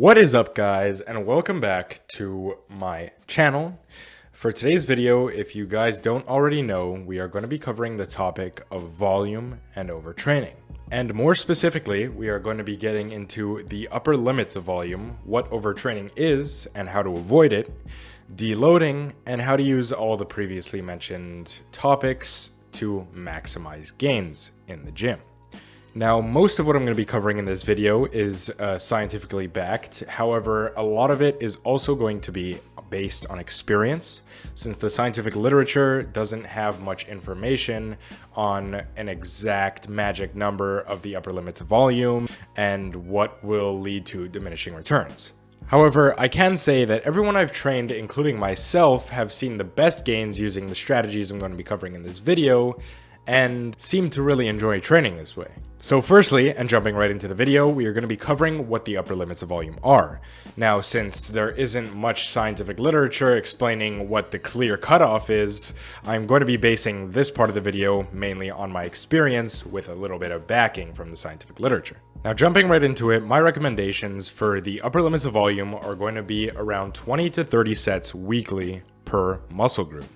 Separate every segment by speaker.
Speaker 1: What is up, guys, and welcome back to my channel. For today's video, if you guys don't already know, we are going to be covering the topic of volume and overtraining. And more specifically, we are going to be getting into the upper limits of volume, what overtraining is and how to avoid it, deloading, and how to use all the previously mentioned topics to maximize gains in the gym. Now, most of what I'm going to be covering in this video is scientifically backed. However, a lot of it is also going to be based on experience, since the scientific literature doesn't have much information on an exact magic number of the upper limits of volume and what will lead to diminishing returns. However, I can say that everyone I've trained, including myself, have seen the best gains using the strategies I'm going to be covering in this video, and seem to really enjoy training this way. So firstly, and jumping right into the video, we are going to be covering what the upper limits of volume are. Now, since there isn't much scientific literature explaining what the clear cutoff is, I'm going to be basing this part of the video mainly on my experience with a little bit of backing from the scientific literature. Now, jumping right into it, my recommendations for the upper limits of volume are going to be around 20 to 30 sets weekly per muscle group,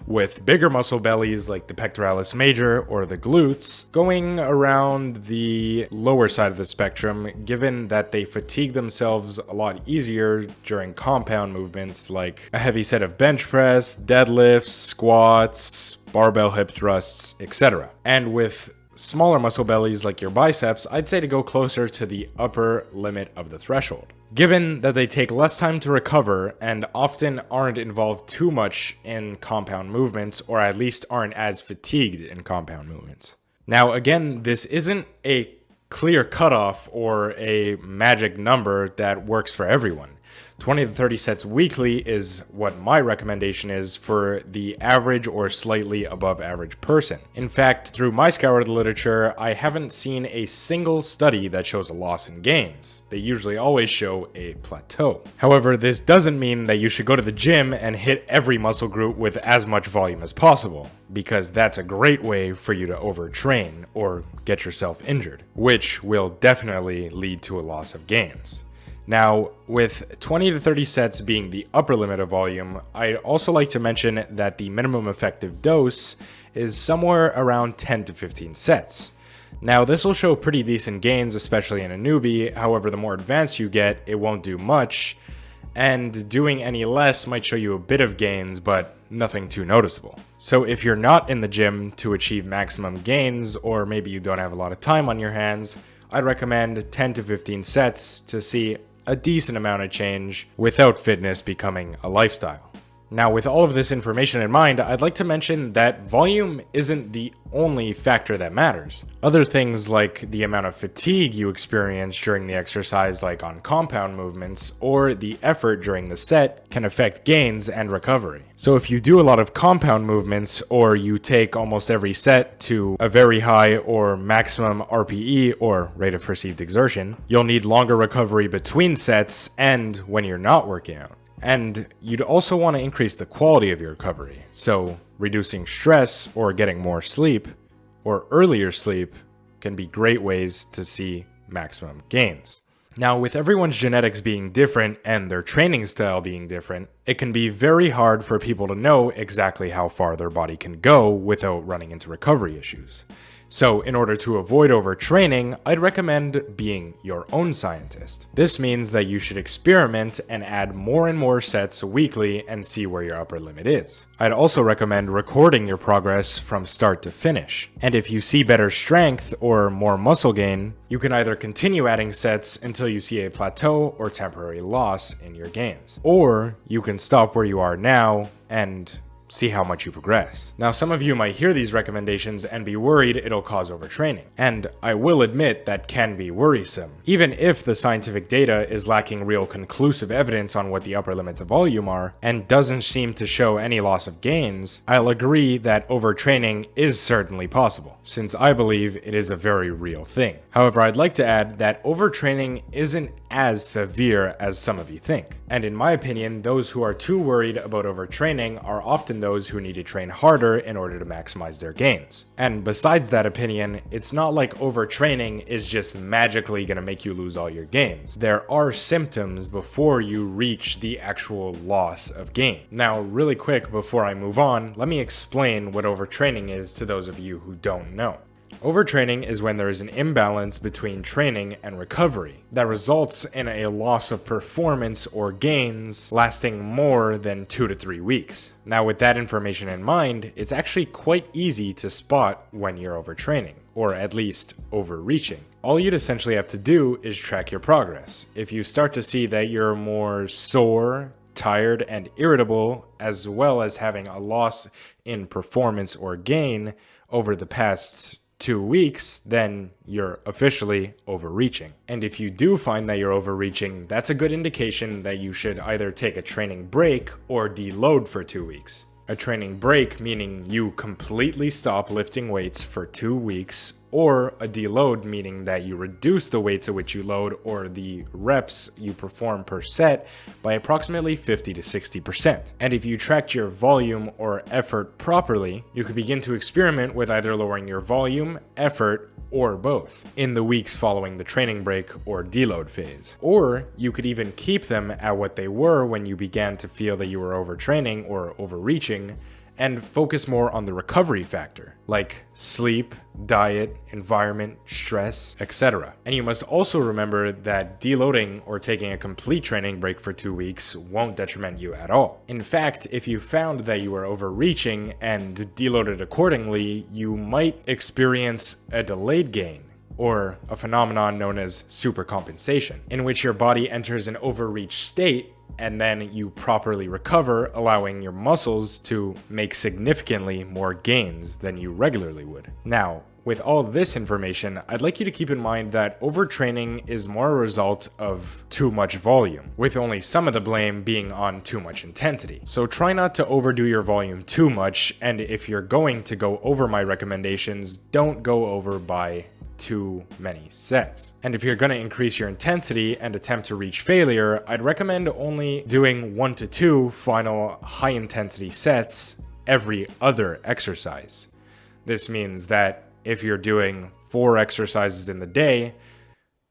Speaker 1: with bigger muscle bellies like the pectoralis major or the glutes going around the lower side of the spectrum, given that they fatigue themselves a lot easier during compound movements like a heavy set of bench press, deadlifts, squats, barbell hip thrusts, etc. And with smaller muscle bellies like your biceps, I'd say to go closer to the upper limit of the threshold, given that they take less time to recover and often aren't involved too much in compound movements, or at least aren't as fatigued in compound movements. Now, again, this isn't a clear cutoff or a magic number that works for everyone. 20 to 30 sets weekly is what my recommendation is for the average or slightly above average person. In fact, through my scoured literature, I haven't seen a single study that shows a loss in gains. They usually always show a plateau. However, this doesn't mean that you should go to the gym and hit every muscle group with as much volume as possible, because that's a great way for you to overtrain or get yourself injured, which will definitely lead to a loss of gains. Now, with 20 to 30 sets being the upper limit of volume, I'd also like to mention that the minimum effective dose is somewhere around 10 to 15 sets. Now, this will show pretty decent gains, especially in a newbie. However, the more advanced you get, it won't do much, and doing any less might show you a bit of gains, but nothing too noticeable. So if you're not in the gym to achieve maximum gains, or maybe you don't have a lot of time on your hands, I'd recommend 10 to 15 sets to see a decent amount of change without fitness becoming a lifestyle. Now, with all of this information in mind, I'd like to mention that volume isn't the only factor that matters. Other things like the amount of fatigue you experience during the exercise, like on compound movements, or the effort during the set can affect gains and recovery. So if you do a lot of compound movements, or you take almost every set to a very high or maximum RPE, or rate of perceived exertion, you'll need longer recovery between sets and when you're not working out. And you'd also want to increase the quality of your recovery, so reducing stress or getting more sleep or earlier sleep can be great ways to see maximum gains. Now, with everyone's genetics being different and their training style being different, it can be very hard for people to know exactly how far their body can go without running into recovery issues. So in order to avoid overtraining, I'd recommend being your own scientist. This means that you should experiment and add more and more sets weekly and see where your upper limit is. I'd also recommend recording your progress from start to finish. And if you see better strength or more muscle gain, you can either continue adding sets until you see a plateau or temporary loss in your gains. Or you can stop where you are now and see how much you progress. Now, some of you might hear these recommendations and be worried it'll cause overtraining, and I will admit that can be worrisome. Even if the scientific data is lacking real conclusive evidence on what the upper limits of volume are, and doesn't seem to show any loss of gains, I'll agree that overtraining is certainly possible, since I believe it is a very real thing. However, I'd like to add that overtraining isn't as severe as some of you think. And in my opinion, those who are too worried about overtraining are often than those who need to train harder in order to maximize their gains. And besides that opinion, it's not like overtraining is just magically going to make you lose all your gains. There are symptoms before you reach the actual loss of gain. Now, really quick before I move on, let me explain what overtraining is to those of you who don't know. Overtraining is when there is an imbalance between training and recovery that results in a loss of performance or gains lasting more than 2 to 3 weeks. Now, with that information in mind, it's actually quite easy to spot when you're overtraining, or at least overreaching. All you'd essentially have to do is track your progress. If you start to see that you're more sore, tired, and irritable, as well as having a loss in performance or gain over the past 2 weeks, then you're officially overreaching. And if you do find that you're overreaching, that's a good indication that you should either take a training break or deload for 2 weeks. A training break meaning you completely stop lifting weights for 2 weeks, or a deload meaning that you reduce the weights at which you load or the reps you perform per set by approximately 50 to 60%. And if you tracked your volume or effort properly, you could begin to experiment with either lowering your volume, effort, or both in the weeks following the training break or deload phase. Or you could even keep them at what they were when you began to feel that you were overtraining or overreaching, and focus more on the recovery factor, like sleep, diet, environment, stress, etc. And you must also remember that deloading or taking a complete training break for 2 weeks won't detriment you at all. In fact, if you found that you were overreaching and deloaded accordingly, you might experience a delayed gain, or a phenomenon known as supercompensation, in which your body enters an overreach state and then you properly recover, allowing your muscles to make significantly more gains than you regularly would. Now, with all this information, I'd like you to keep in mind that overtraining is more a result of too much volume, with only some of the blame being on too much intensity. So try not to overdo your volume too much, and if you're going to go over my recommendations, don't go over by too many sets. And if you're going to increase your intensity and attempt to reach failure, I'd recommend only doing 1 to 2 final high intensity sets every other exercise. This means that if you're doing 4 exercises in the day,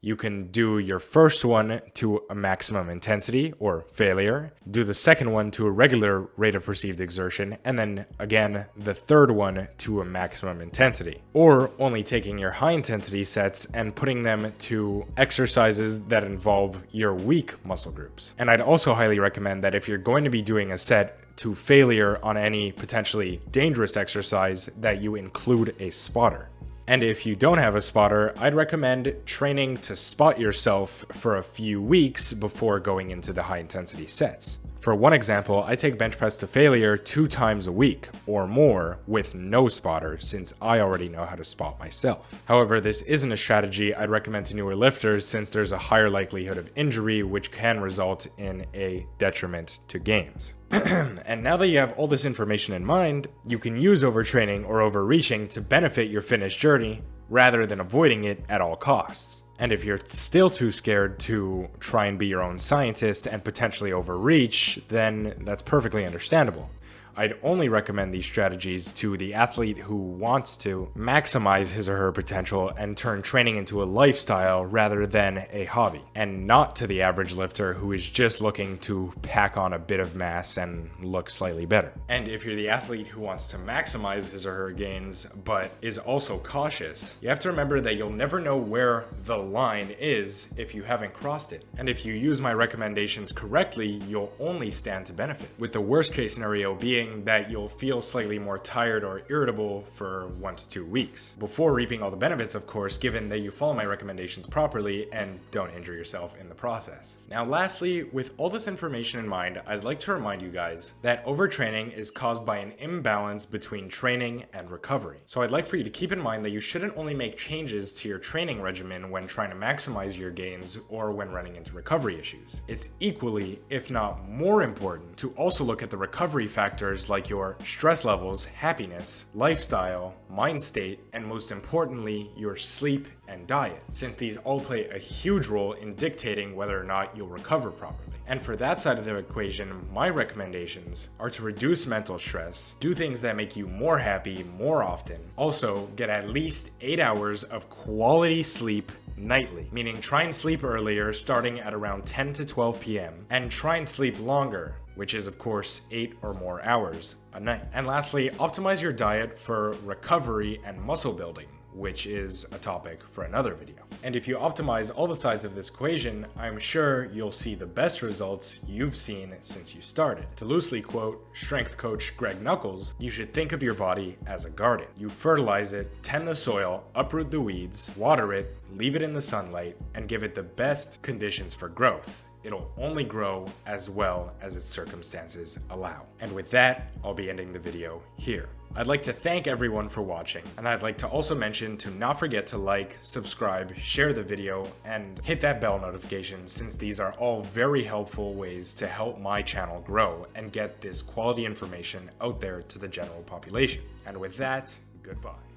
Speaker 1: you can do your first one to a maximum intensity or failure, do the second one to a regular rate of perceived exertion, and then again the third one to a maximum intensity. Or only taking your high intensity sets and putting them to exercises that involve your weak muscle groups. And I'd also highly recommend that if you're going to be doing a set to failure on any potentially dangerous exercise, that you include a spotter. And if you don't have a spotter, I'd recommend training to spot yourself for a few weeks before going into the high intensity sets. For one example, I take bench press to failure 2 times a week or more with no spotter, since I already know how to spot myself. However, this isn't a strategy I'd recommend to newer lifters, since there's a higher likelihood of injury, which can result in a detriment to gains. And now that you have all this information in mind, you can use overtraining or overreaching to benefit your fitness journey rather than avoiding it at all costs. And if you're still too scared to try and be your own scientist and potentially overreach, then that's perfectly understandable. I'd only recommend these strategies to the athlete who wants to maximize his or her potential and turn training into a lifestyle rather than a hobby, and not to the average lifter who is just looking to pack on a bit of mass and look slightly better. And if you're the athlete who wants to maximize his or her gains but is also cautious, you have to remember that you'll never know where the line is if you haven't crossed it. And if you use my recommendations correctly, you'll only stand to benefit, with the worst case scenario being that you'll feel slightly more tired or irritable for 1 to 2 weeks, before reaping all the benefits, of course, given that you follow my recommendations properly and don't injure yourself in the process. Now, lastly, with all this information in mind, I'd like to remind you guys that overtraining is caused by an imbalance between training and recovery. So I'd like for you to keep in mind that you shouldn't only make changes to your training regimen when trying to maximize your gains or when running into recovery issues. It's equally, if not more important, to also look at the recovery factors factors like your stress levels, happiness, lifestyle, mind state, and most importantly, your sleep and diet, since these all play a huge role in dictating whether or not you'll recover properly. And for that side of the equation, my recommendations are to reduce mental stress, do things that make you more happy more often, also get at least 8 hours of quality sleep nightly, meaning try and sleep earlier starting at around 10 to 12 p.m. and try and sleep longer, which is of course 8 or more hours a night. And lastly, optimize your diet for recovery and muscle building, which is a topic for another video. And if you optimize all the sides of this equation, I'm sure you'll see the best results you've seen since you started. To loosely quote strength coach Greg Nuckols, you should think of your body as a garden. You fertilize it, tend the soil, uproot the weeds, water it, leave it in the sunlight, and give it the best conditions for growth. It'll only grow as well as its circumstances allow. And with that, I'll be ending the video here. I'd like to thank everyone for watching, and I'd like to also mention to not forget to like, subscribe, share the video, and hit that bell notification, since these are all very helpful ways to help my channel grow and get this quality information out there to the general population. And with that, goodbye.